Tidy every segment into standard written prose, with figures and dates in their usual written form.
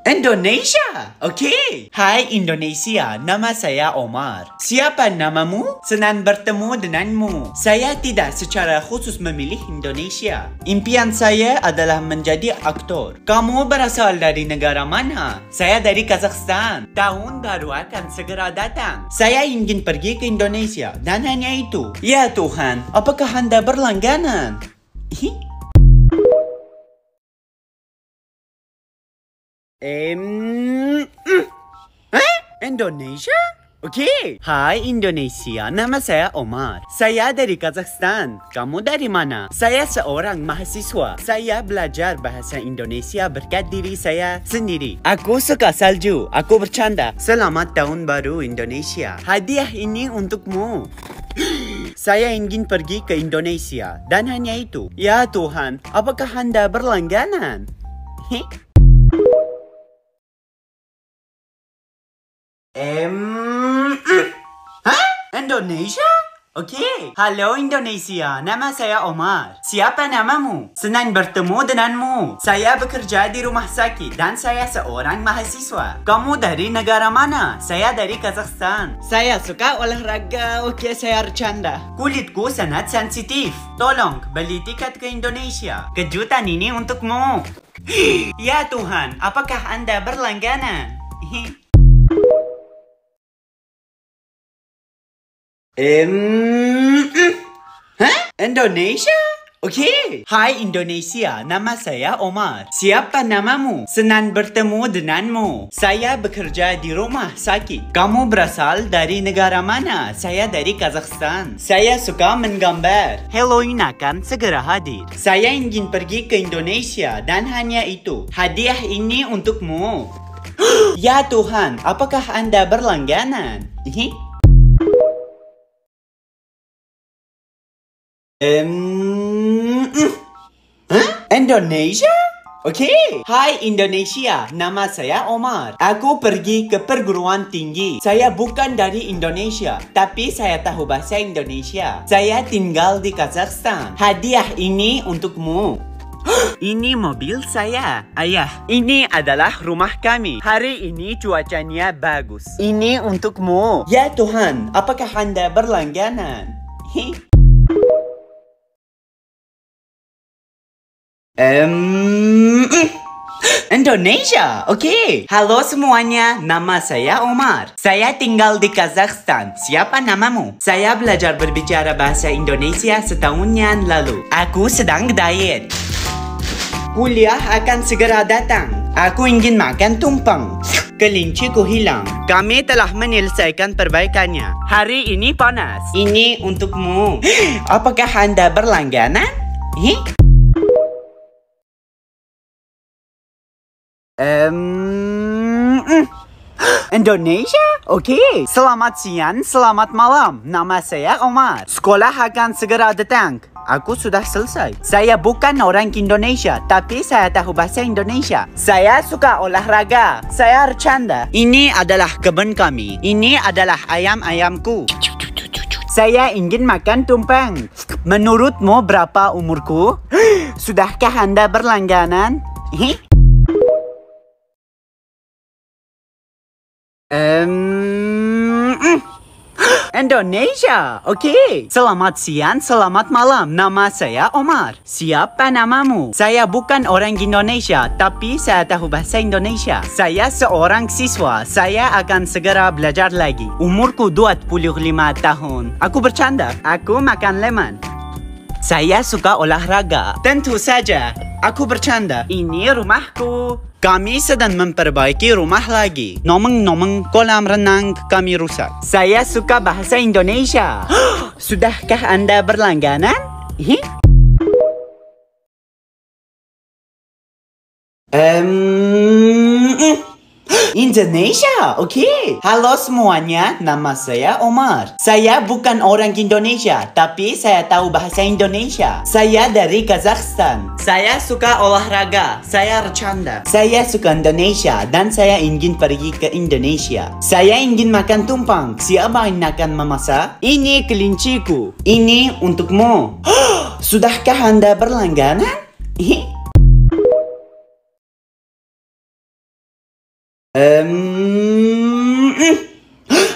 Indonesia. Okey. Hai Indonesia, nama saya Omar. Siapa namamu? Senang bertemu denganmu. Saya tidak secara khusus memilih Indonesia. Impian saya adalah menjadi aktor. Kamu berasal dari negara mana? Saya dari Kazakhstan. Tahun baru akan segera datang. Saya ingin pergi ke Indonesia dan hanya itu. Ya Tuhan, apakah Anda berlangganan? Indonesia? Okey. Hai Indonesia, nama saya Omar. Saya dari Kazakhstan. Kamu dari mana? Saya seorang mahasiswa. Saya belajar bahasa Indonesia berkat diri saya sendiri. Aku suka salju. Aku bercanda. Selamat Tahun Baru Indonesia. Hadiah ini untukmu. Saya ingin pergi ke Indonesia dan hanya itu. Ya Tuhan, apakah Anda berlangganan? Indonesia? Okey. Halo Indonesia, nama saya Omar. Siapa namamu? Senang bertemu denganmu. Saya bekerja di rumah sakit dan saya seorang mahasiswa. Kamu dari negara mana? Saya dari Kazakhstan. Saya suka olahraga. Okey, saya bercanda. Kulitku sangat sensitif. Tolong beli tiket ke Indonesia. Kejutan ini untukmu. Ya Tuhan, apakah Anda berlangganan? Indonesia? Okey. Hai Indonesia, nama saya Omar. Siapa namamu? Senang bertemu denganmu. Saya bekerja di rumah sakit. Kamu berasal dari negara mana? Saya dari Kazakhstan. Saya suka menggambar. Halloween akan segera hadir. Saya ingin pergi ke Indonesia dan hanya itu. Hadiah ini untukmu. Ya Tuhan, apakah Anda berlangganan? Indonesia? Okey. Hai Indonesia, nama saya Omar. Aku pergi ke perguruan tinggi. Saya bukan dari Indonesia, tapi saya tahu bahasa Indonesia. Saya tinggal di Kazakhstan. Hadiah ini untukmu. Ini mobil saya. Ayah, ini adalah rumah kami. Hari ini cuacanya bagus. Ini untukmu. Ya Tuhan, apakah Anda berlangganan? Indonesia. Okey. Halo semuanya, nama saya Omar. Saya tinggal di Kazakhstan. Siapa namamu? Saya belajar berbicara bahasa Indonesia setahun yang lalu. Aku sedang diet. Kuliah akan segera datang. Aku ingin makan tumpeng. Kelinciku hilang. Kami telah menyelesaikan perbaikannya. Hari ini panas. Ini untukmu. Apakah Anda berlangganan? Indonesia? Okey. Selamat siang, selamat malam. Nama saya Omar. Sekolah akan segera datang. Aku sudah selesai. Saya bukan orang Indonesia, tapi saya tahu bahasa Indonesia. Saya suka olahraga. Saya bercanda. Ini adalah kebun kami. Ini adalah ayam-ayamku. Saya ingin makan tumpeng. Menurutmu berapa umurku? Sudahkah Anda berlangganan? Indonesia. Okey. Selamat siang, selamat malam. Nama saya Omar. Siapa namamu? Saya bukan orang Indonesia, tapi saya tahu bahasa Indonesia. Saya seorang siswa. Saya akan segera belajar lagi. Umurku 25 tahun. Aku bercanda. Aku makan lemon. Saya suka olahraga. Tentu saja. Aku bercanda. Ini rumahku. Kami sedang memperbaiki rumah lagi. Nomeng kolam renang kami rusak. Saya suka bahasa Indonesia. Sudahkah Anda berlangganan? Indonesia. Okey. Halo semuanya, nama saya Omar. Saya bukan orang Indonesia, tapi saya tahu bahasa Indonesia. Saya dari Kazakhstan. Saya suka olahraga. Saya bercanda. Saya suka Indonesia dan saya ingin pergi ke Indonesia. Saya ingin makan tumpeng. Siapa yang akan memasak? Ini kelinciku. Ini untukmu. Sudahkah Anda berlangganan?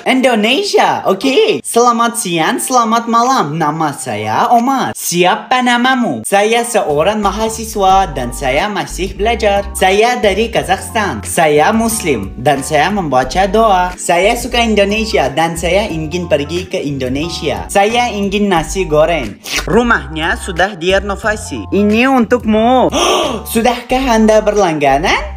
Indonesia, oke. Selamat siang, selamat malam. Nama saya Omar. Siapa namamu? Saya seorang mahasiswa dan saya masih belajar. Saya dari Kazakhstan. Saya Muslim dan saya membaca doa. Saya suka Indonesia dan saya ingin pergi ke Indonesia. Saya ingin nasi goreng. Rumahnya sudah direnovasi. Ini untukmu. Sudahkah Anda berlangganan?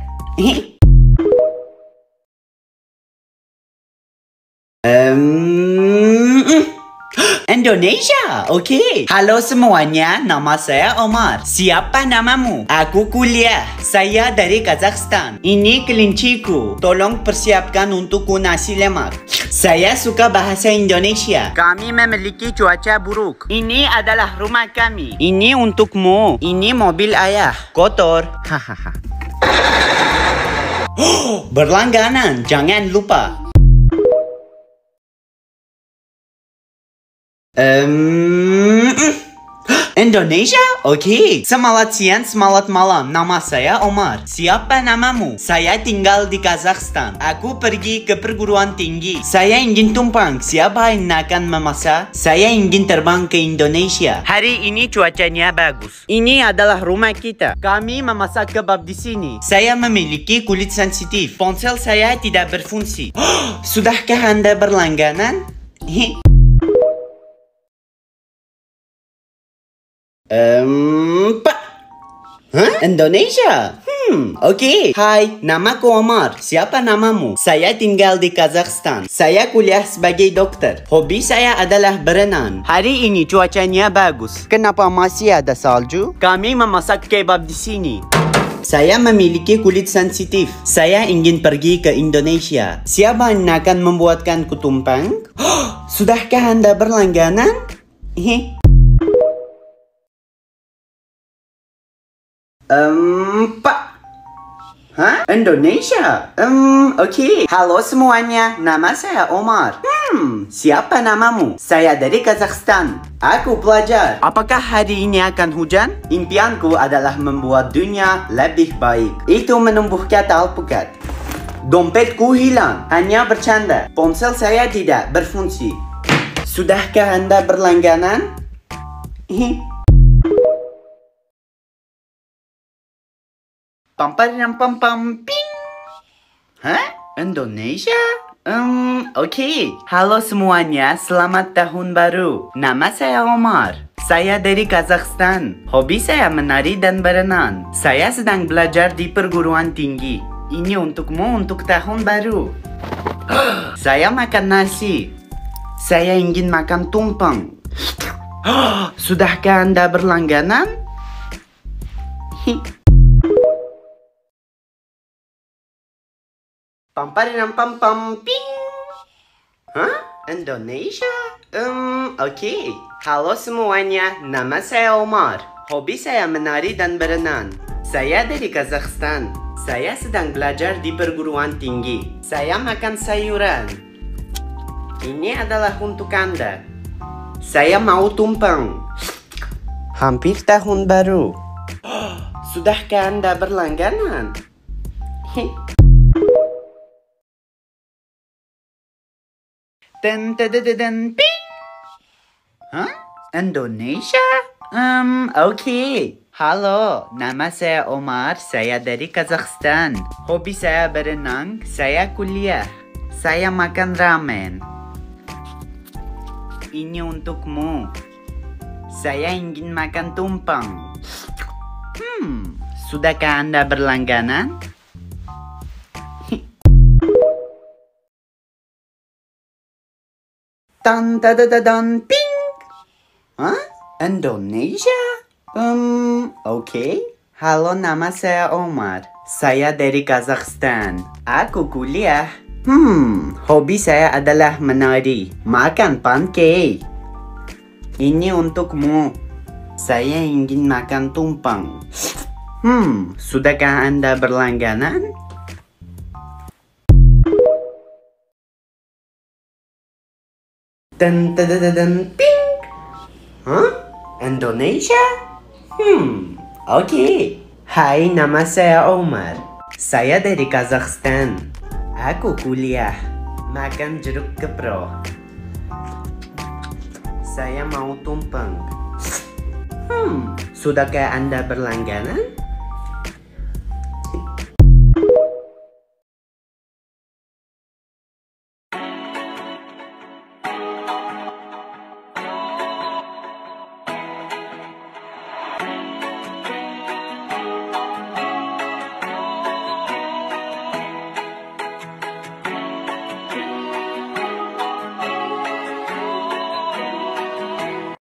Indonesia, oke. Halo semuanya, nama saya Omar. Siapa namamu? Aku kuliah. Saya dari Kazakhstan. Ini kelinciku. Tolong persiapkan untukku nasi lemak. Saya suka bahasa Indonesia. Kami memiliki cuaca buruk. Ini adalah rumah kami. Ini untukmu. Ini mobil ayah. Kotor. Hahaha. Berlangganan, jangan lupa. Indonesia? Oke. Selamat siang, selamat malam. Nama saya Omar. Siapa namamu? Saya tinggal di Kazakhstan. Aku pergi ke perguruan tinggi. Saya ingin tumpang. Siapa yang akan memasak? Saya ingin terbang ke Indonesia. Hari ini cuacanya bagus. Ini adalah rumah kita. Kami memasak kebab di sini. Saya memiliki kulit sensitif. Ponsel saya tidak berfungsi. Sudahkah Anda berlangganan? Pak. Indonesia? Oke. Hai, namaku Omar. Siapa namamu? Saya tinggal di Kazakhstan. Saya kuliah sebagai dokter. Hobi saya adalah berenang. Hari ini cuacanya bagus. Kenapa masih ada salju? Kami memasak kebab di sini. Saya memiliki kulit sensitif. Saya ingin pergi ke Indonesia. Siapa yang akan membuatkan kutumpang? Sudahkah Anda berlangganan? Pak. Indonesia? Oke. Halo semuanya, nama saya Omar. Siapa namamu? Saya dari Kazakhstan. Aku pelajar. Apakah hari ini akan hujan? Impianku adalah membuat dunia lebih baik. Itu menumbuhkan alpukat. Dompetku hilang. Hanya bercanda. Ponsel saya tidak berfungsi. Sudahkah Anda berlangganan? Pam ping. Indonesia? Oke. Halo semuanya, selamat tahun baru. Nama saya Omar. Saya dari Kazakhstan. Hobi saya menari dan berenang. Saya sedang belajar di perguruan tinggi. Ini untukmu untuk tahun baru. Saya makan nasi. Saya ingin makan tumpeng. Sudahkah Anda berlangganan? Pam ping. Indonesia? Oke. Halo semuanya, nama saya Omar. Hobi saya menari dan berenang. Saya dari Kazakhstan. Saya sedang belajar di perguruan tinggi. Saya makan sayuran. Ini adalah untuk Anda. Saya mau tumpeng. Hampir tahun baru. Sudahkah Anda berlangganan? Ping. Indonesia? Oke. Halo, nama saya Omar. Saya dari Kazakhstan. Hobi saya berenang. Saya kuliah. Saya makan ramen. Ini untukmu. Saya ingin makan tumpeng. Sudahkah Anda berlangganan? Ping. Indonesia? Oke. Halo, nama saya Omar. Saya dari Kazakhstan. Aku kuliah. Hobi saya adalah menari, makan pancake. Ini untukmu. Saya ingin makan tumpeng. Sudahkah Anda berlangganan? Ping. Indonesia? Oke. Hai, nama saya Omar. Saya dari Kazakhstan. Aku kuliah. Makan jeruk kepro. Saya mau tumpeng. Sudahkah Anda berlangganan?